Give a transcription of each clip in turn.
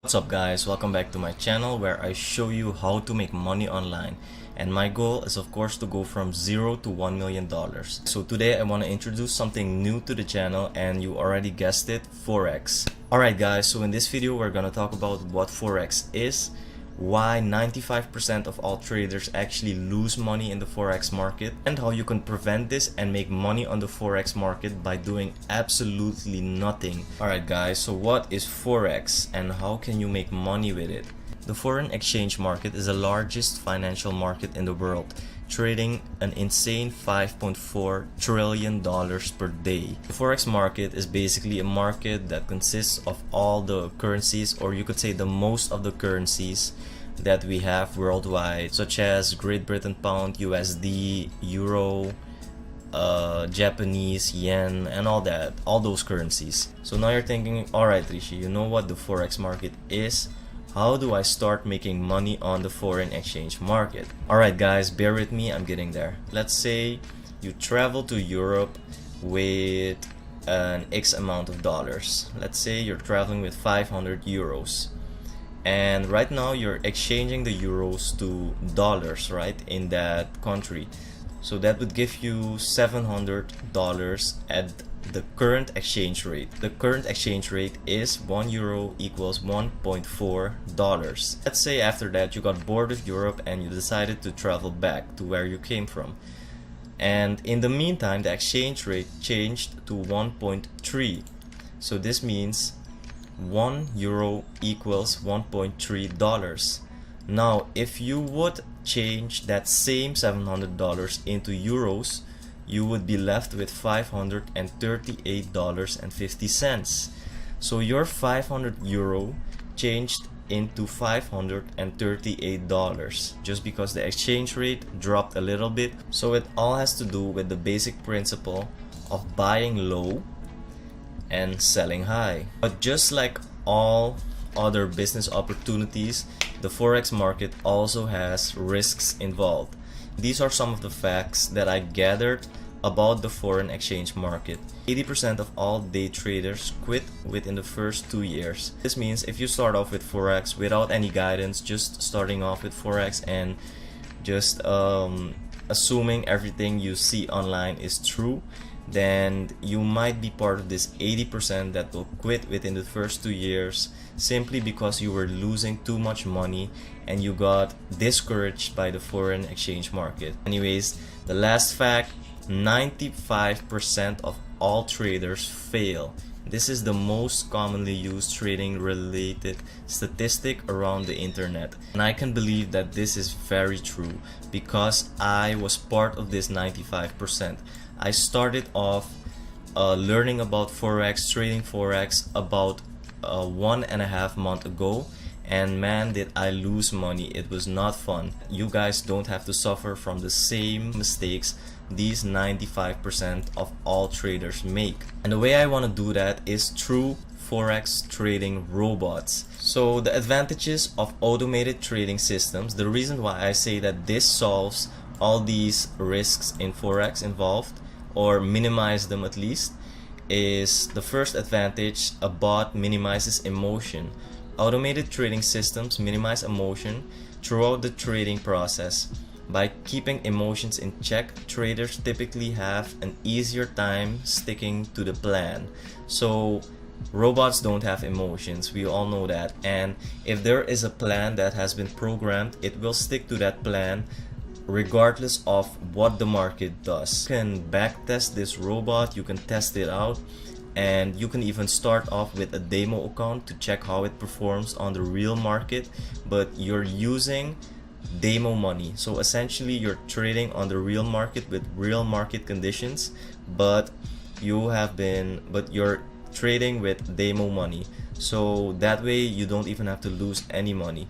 What's up guys, welcome back to my channel where I show you how to make money online, and my goal is of course to go from $0 to $1 million. So today I want to introduce something new to the channel, and you already guessed it, Forex. Alright guys, so in this video we're gonna talk about what Forex is, why 95% of all traders actually lose money in the Forex market, and how you can prevent this and make money on the Forex market by doing absolutely nothing. Alright guys, so what is Forex and how can you make money with it? The foreign exchange market is the largest financial market in the world, trading an insane $5.4 trillion per day. The Forex market is basically a market that consists of all the currencies, or you could say the most of the currencies that we have worldwide, such as Great Britain pound, USD, Euro, Japanese yen, and all those currencies. So now you're thinking, alright Rishi, you know what the Forex market is? How do I start making money on the foreign exchange market? Alright guys, bear with me, I'm getting there. Let's say you travel to Europe with an X amount of dollars. Let's say you're traveling with 500 euros. And right now you're exchanging the euros to dollars, right, in that country. So that would give you $700 at the current exchange rate. The current exchange rate is 1 euro equals $1.4. Let's say after that you got bored of Europe and you decided to travel back to where you came from. And in the meantime, the exchange rate changed to 1.3. So this means 1 euro equals $1.3. Now, if you would change that same $700 into euros, you would be left with $538.50. So your 500 euro changed into $538 just because the exchange rate dropped a little bit. So it all has to do with the basic principle of buying low and selling high. But just like all other business opportunities, the Forex market also has risks involved. These are some of the facts that I gathered about the foreign exchange market. 80% of all day traders quit within the first 2 years. This means if you start off with Forex without any guidance, just starting off with Forex and just assuming everything you see online is true, then you might be part of this 80% that will quit within the first 2 years simply because you were losing too much money and you got discouraged by the foreign exchange market. Anyways, the last fact, 95% of all traders fail. This is the most commonly used trading related statistic around the internet, and I can believe that this is very true because I was part of this 95%. I started off learning about Forex, trading Forex about 1.5 months ago, and man did I lose money. It was not fun. You guys don't have to suffer from the same mistakes these 95% of all traders make. And the way I want to do that is through Forex trading robots. So the advantages of automated trading systems, the reason why I say that this solves all these risks in Forex involved, or minimize them at least, is the first advantage: a bot minimizes emotion. Automated trading systems minimize emotion throughout the trading process. By keeping emotions in check, traders typically have an easier time sticking to the plan. So robots don't have emotions, we all know that, and if there is a plan that has been programmed, it will stick to that plan regardless of what the market does. You can backtest this robot, you can test it out, and you can even start off with a demo account to check how it performs on the real market, but you're using demo money. So essentially you're trading on the real market with real market conditions, but you're trading with demo money. So that way you don't even have to lose any money.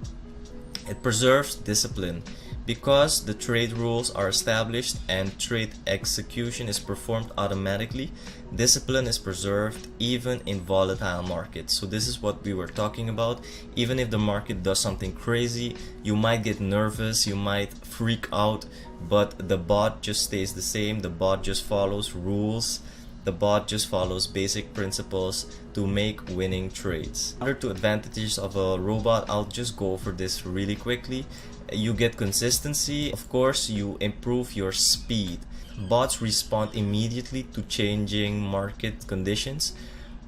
It preserves discipline because the trade rules are established and trade execution is performed automatically. Discipline is preserved even in volatile markets. So this is what we were talking about. Even if the market does something crazy, you might get nervous, you might freak out, but the bot just stays the same. The bot just follows rules The bot just follows basic principles to make winning trades. Other two advantages of a robot, I'll just go over this really quickly. You get consistency. Of course, you improve your speed. Bots respond immediately to changing market conditions.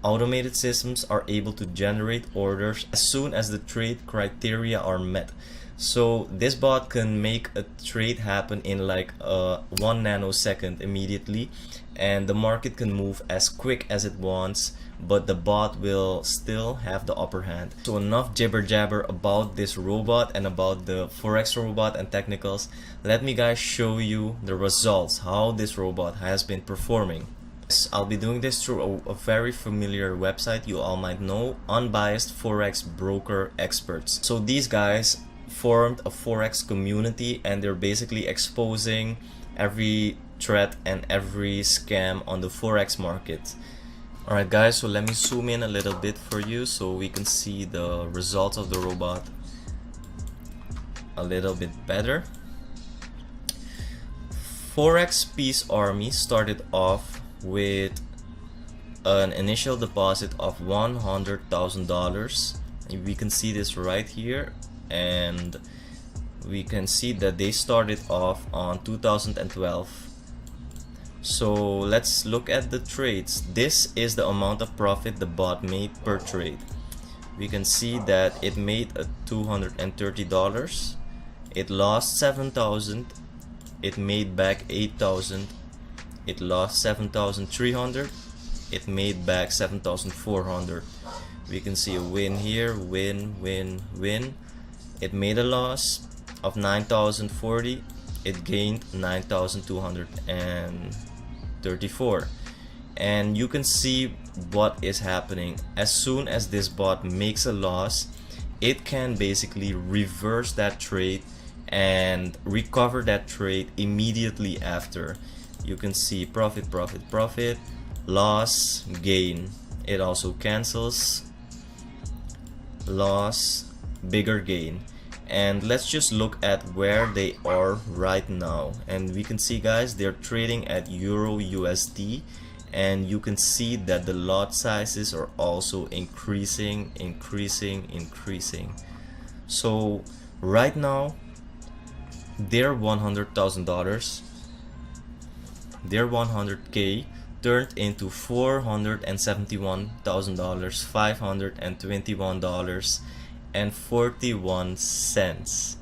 Automated systems are able to generate orders as soon as the trade criteria are met. So this bot can make a trade happen in like 1 nanosecond immediately, and the market can move as quick as it wants, but the bot will still have the upper hand. So enough jibber jabber about this robot and about the Forex robot and technicals. Let me guys show you the results, how this robot has been performing. I'll be doing this through a very familiar website you all might know, Unbiased Forex Broker Experts. So these guys formed a Forex community, and they're basically exposing every threat and every scam on the Forex market. Alright guys, so let me zoom in a little bit for you so we can see the results of the robot a little bit better. Forex Peace Army started off with an initial deposit of $100,000. We can see this right here, and we can see that they started off on 2012. So let's look at the trades. This is the amount of profit the bot made per trade. We can see that it made $230. It lost $7,000. It made back $8,000. It lost $7,300. It made back $7,400. We can see a win here, win, win, win. It made a loss of $9,040. It gained $9,234. And you can see what is happening. As soon as this bot makes a loss, it can basically reverse that trade and recover that trade immediately after. You can see profit, profit, profit, loss, gain. It also cancels, loss, bigger gain. And let's just look at where they are right now, and we can see guys, they're trading at Euro USD, and you can see that the lot sizes are also increasing. So right now their $100,000, their 100k turned into $471,000, $521.41.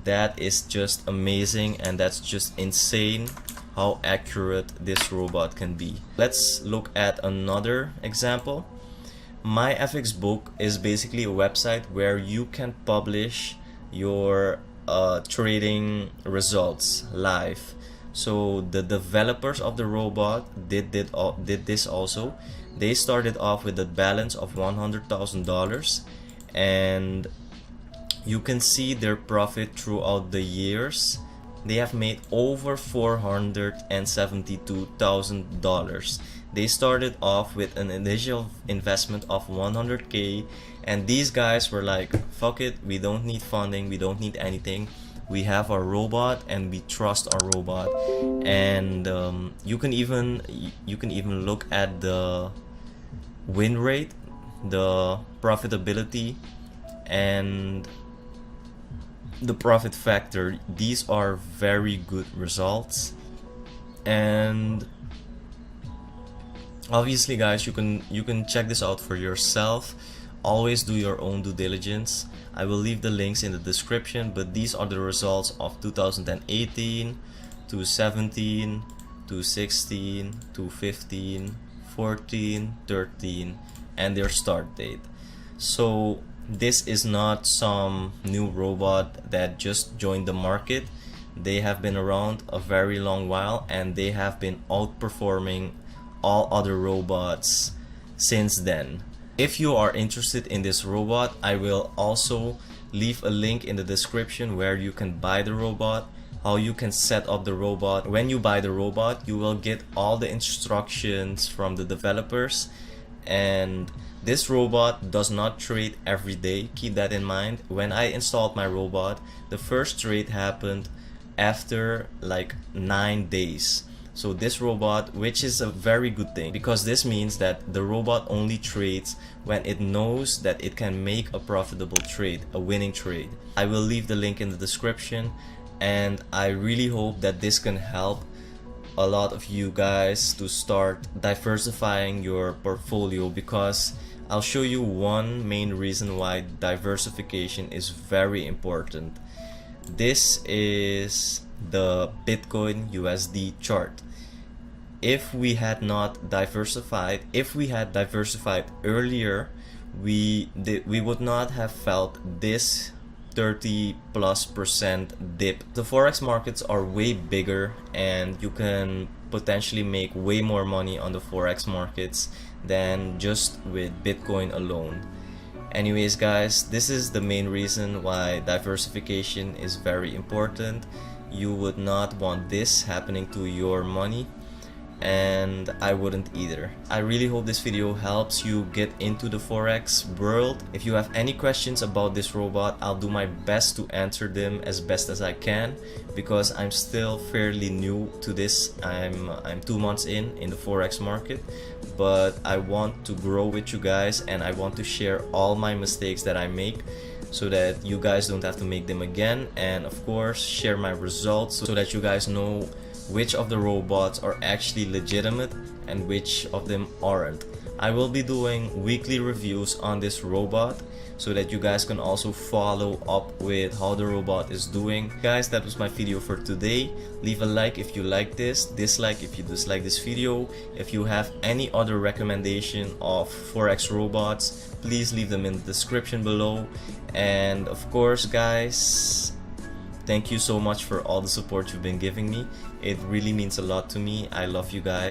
That is just amazing, and that's just insane how accurate this robot can be. Let's look at another example. My Fxbook is basically a website where you can publish your trading results live. So the developers of the robot did this also. They started off with a balance of $100,000, and you can see their profit throughout the years. They have made over $472,000. They started off with an initial investment of 100k, and these guys were like, fuck it, we don't need funding, we don't need anything, we have our robot and we trust our robot. And you can even look at the win rate, the profitability, and the profit factor. These are very good results. And obviously guys, you can check this out for yourself. Always do your own due diligence. I will leave the links in the description, but these are the results of 2018, 2017, 2016, 2015, 14, 13, and their start date. So this is not some new robot that just joined the market. They have been around a very long while, and they have been outperforming all other robots since then. If you are interested in this robot, I will also leave a link in the description where you can buy the robot, how you can set up the robot. When you buy the robot, you will get all the instructions from the developers, and this robot does not trade every day. Keep that in mind. When I installed my robot, the first trade happened after like 9 days. So this robot, which is a very good thing, because this means that the robot only trades when it knows that it can make a profitable trade, a winning trade. I will leave the link in the description, and I really hope that this can help a lot of you guys to start diversifying your portfolio, because I'll show you one main reason why diversification is very important. This is the Bitcoin USD chart. If we had diversified earlier, we would not have felt this 30+% dip. The forex markets are way bigger, and you can potentially make way more money on the forex markets than just with Bitcoin alone. Anyways guys, this is the main reason why diversification is very important. You would not want this happening to your money, and I wouldn't either. I really hope this video helps you get into the forex world. If you have any questions about this robot, I'll do my best to answer them as best as I can, because I'm still fairly new to this. I'm 2 months in the forex market, but I want to grow with you guys, and I want to share all my mistakes that I make so that you guys don't have to make them again, and of course share my results so that you guys know which of the robots are actually legitimate and which of them aren't. I will be doing weekly reviews on this robot so that you guys can also follow up with how the robot is doing. Guys, that was my video for today. Leave a like if you like this, dislike if you dislike this video. If you have any other recommendation of forex robots, please leave them in the description below. And of course guys, thank you so much for all the support you've been giving me. It really means a lot to me. I love you guys.